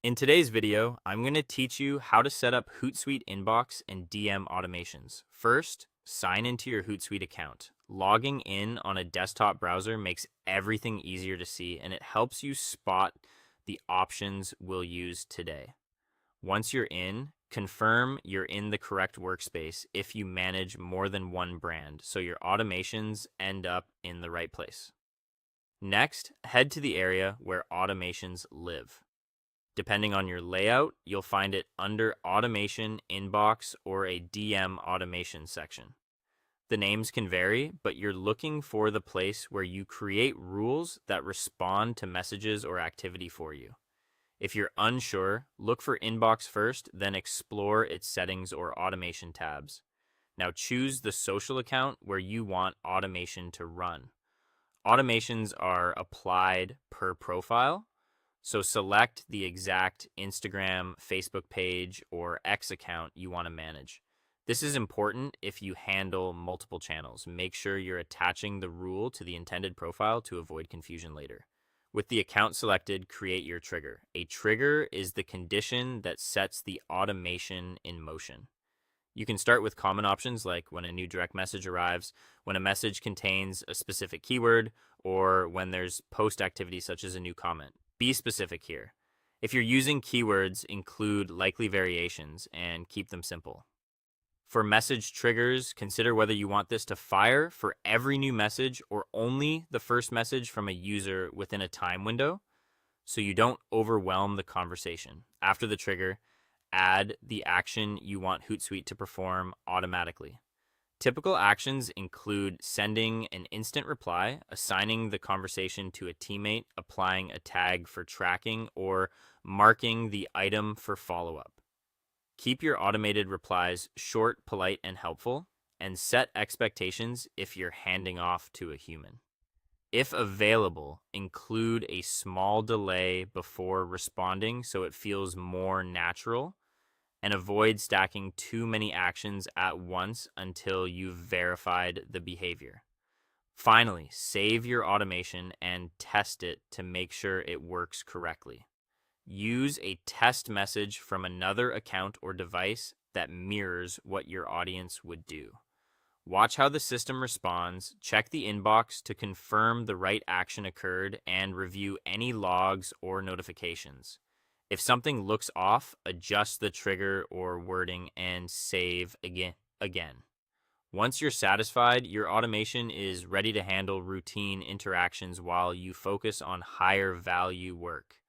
In today's video, I'm going to teach you how to set up Hootsuite inbox and DM automations. First, sign into your Hootsuite account. Logging in on a desktop browser makes everything easier to see, and it helps you spot the options we'll use today. Once you're in, confirm you're in the correct workspace if you manage more than one brand, so your automations end up in the right place. Next, head to the area where automations live. Depending on your layout, you'll find it under Automation Inbox or a DM Automation section. The names can vary, but you're looking for the place where you create rules that respond to messages or activity for you. If you're unsure, look for Inbox first, then explore its settings or automation tabs. Now choose the social account where you want automation to run. Automations are applied per profile, so select the exact Instagram, Facebook page, or X account you want to manage. This is important if you handle multiple channels. Make sure you're attaching the rule to the intended profile to avoid confusion later. With the account selected, create your trigger. A trigger is the condition that sets the automation in motion. You can start with common options like when a new direct message arrives, when a message contains a specific keyword, or when there's post activity such as a new comment. Be specific here. If you're using keywords, include likely variations and keep them simple. For message triggers, consider whether you want this to fire for every new message or only the first message from a user within a time window, so you don't overwhelm the conversation. After the trigger, add the action you want Hootsuite to perform automatically. Typical actions include sending an instant reply, assigning the conversation to a teammate, applying a tag for tracking, or marking the item for follow-up. Keep your automated replies short, polite, and helpful, and set expectations if you're handing off to a human. If available, include a small delay before responding so it feels more natural, and avoid stacking too many actions at once until you've verified the behavior. Finally, save your automation and test it to make sure it works correctly. Use a test message from another account or device that mirrors what your audience would do. Watch how the system responds, check the inbox to confirm the right action occurred, and review any logs or notifications. If something looks off, adjust the trigger or wording and save again. Once you're satisfied, your automation is ready to handle routine interactions while you focus on higher value work.